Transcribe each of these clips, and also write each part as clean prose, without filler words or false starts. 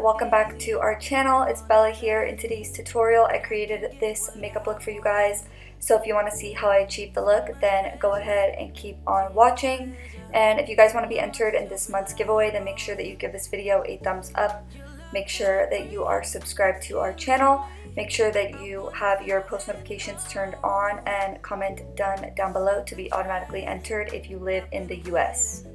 welcome back to our channel. It's Bella here. In today's tutorial I created this makeup look for you guys, so if you want to see how I achieved the look, then go ahead and keep on watching. And if you guys want to be entered in this month's giveaway, then make sure that you give this video a thumbs up. Make sure that you are subscribed to our channel. Make sure that you have your post notifications turned on, and comment done down below to be automatically entered if you live in the US.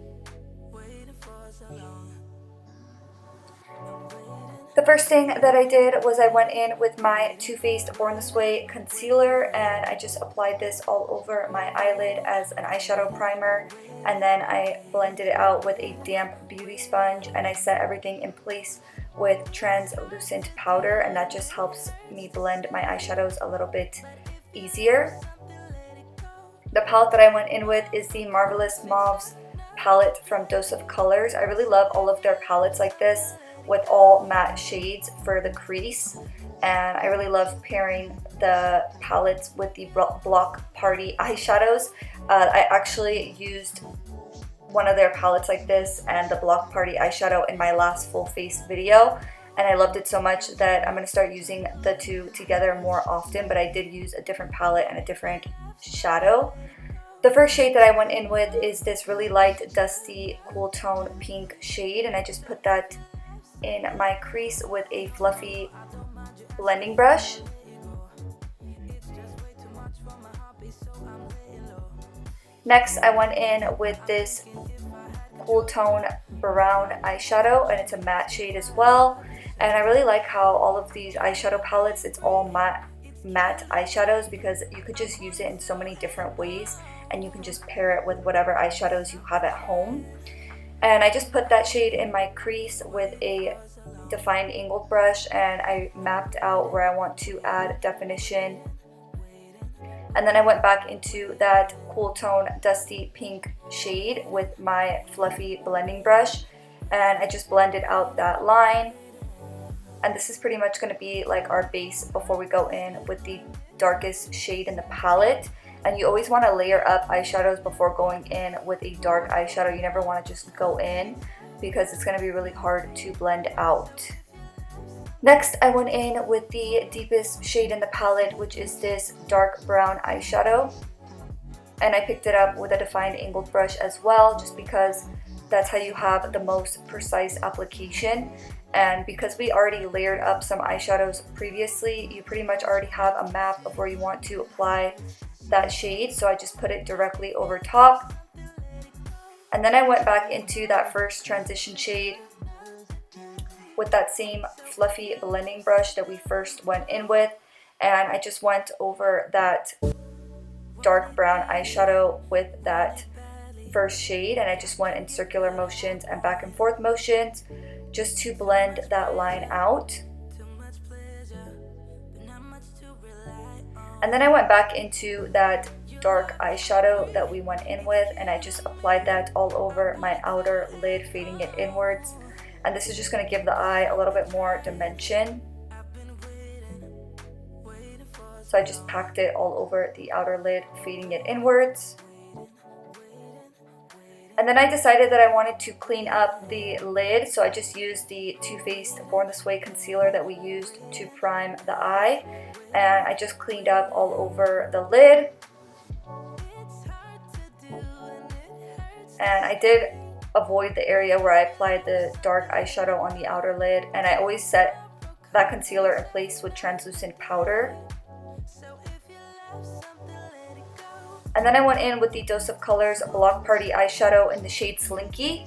The first thing that I did was I went in with my Too Faced Born This Way concealer, and I just applied this all over my eyelid as an eyeshadow primer, and then I blended it out with a damp beauty sponge, and I set everything in place with translucent powder, and that just helps me blend my eyeshadows a little bit easier. The palette that I went in with is the Marvelous Mauves palette from Dose of Colors. I really love all of their palettes like this, with all matte shades for the crease, and I really love pairing the palettes with the Block Party eyeshadows. I actually used one of their palettes like this and the Block Party eyeshadow in my last full face video, and I loved it so much that I'm going to start using the two together more often, but I did use a different palette and a different shadow. The first shade that I went in with is this really light, dusty, cool tone pink shade, and I just put that in my crease with a fluffy blending brush. Next, I went in with this cool tone brown eyeshadow, and it's a matte shade as well. And I really like how all of these eyeshadow palettes, it's all matte eyeshadows, because you could just use it in so many different ways, and you can just pair it with whatever eyeshadows you have at home. And I just put that shade in my crease with a defined angled brush, and I mapped out where I want to add definition. And then I went back into that cool tone dusty pink shade with my fluffy blending brush, and I just blended out that line. And this is pretty much going to be like our base before we go in with the darkest shade in the palette. And you always want to layer up eyeshadows before going in with a dark eyeshadow. You never want to just go in, because it's going to be really hard to blend out. Next, I went in with the deepest shade in the palette, which is this dark brown eyeshadow. And I picked it up with a defined angled brush as well, just because that's how you have the most precise application. And because we already layered up some eyeshadows previously, you pretty much already have a map of where you want to apply that shade, so I just put it directly over top. And then I went back into that first transition shade with that same fluffy blending brush that we first went in with, and I just went over that dark brown eyeshadow with that first shade, and I just went in circular motions and back and forth motions just to blend that line out. And then I went back into that dark eyeshadow that we went in with, and I just applied that all over my outer lid, fading it inwards. And this is just going to give the eye a little bit more dimension. So I just packed it all over the outer lid, fading it inwards. And then I decided that I wanted to clean up the lid, so I just used the Too Faced Born This Way concealer that we used to prime the eye, and I just cleaned up all over the lid. And I did avoid the area where I applied the dark eyeshadow on the outer lid, and I always set that concealer in place with translucent powder. And then I went in with the Dose of Colors Block Party eyeshadow in the shade Slinky.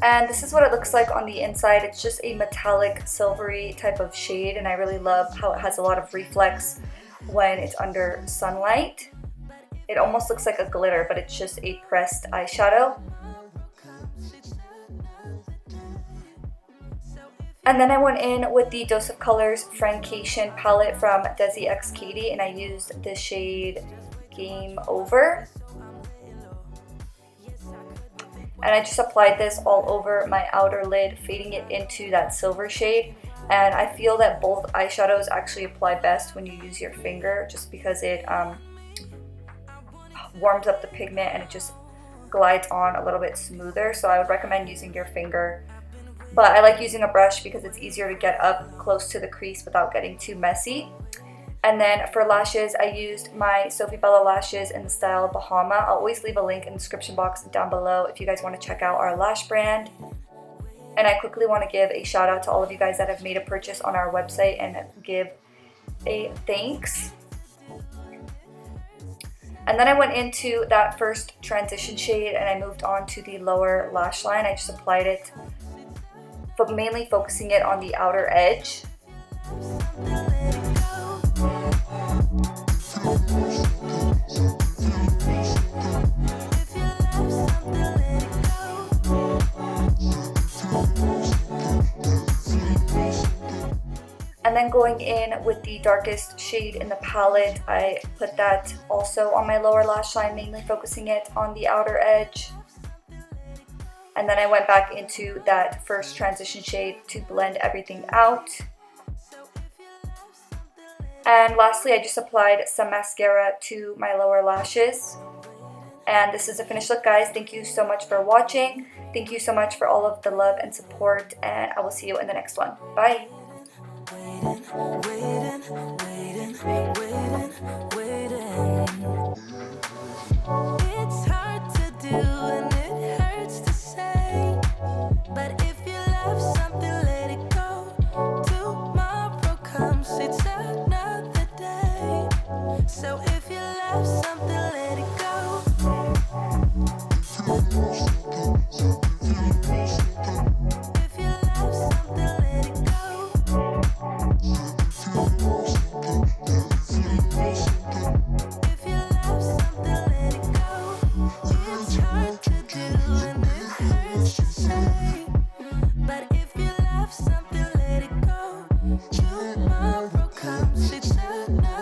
And this is what it looks like on the inside. It's just a metallic silvery type of shade, and I really love how it has a lot of reflex when it's under sunlight. It almost looks like a glitter, but it's just a pressed eyeshadow. And then I went in with the Dose of Colors Friendcation Palette from Desi X Katie, and I used the shade Game Over. And I just applied this all over my outer lid, fading it into that silver shade. And I feel that both eyeshadows actually apply best when you use your finger, just because it warms up the pigment and it just glides on a little bit smoother, so I would recommend using your finger. But I like using a brush because it's easier to get up close to the crease without getting too messy. And then for lashes, I used my Sofie Bella lashes in the style Bahama. I'll always leave a link in the description box down below if you guys want to check out our lash brand. And I quickly want to give a shout out to all of you guys that have made a purchase on our website and give a thanks. And then I went into that first transition shade and I moved on to the lower lash line. I just applied it, but mainly focusing it on the outer edge. And then going in with the darkest shade in the palette, I put that also on my lower lash line, mainly focusing it on the outer edge. And then I went back into that first transition shade to blend everything out. And lastly, I just applied some mascara to my lower lashes. And this is the finished look, guys. Thank you so much for watching. Thank you so much for all of the love and support, and I will see you in the next one. Bye! It's hard to do and it hurts to say, but if you love something, let it go. Tomorrow comes, it's another day. So if you love something, let it go.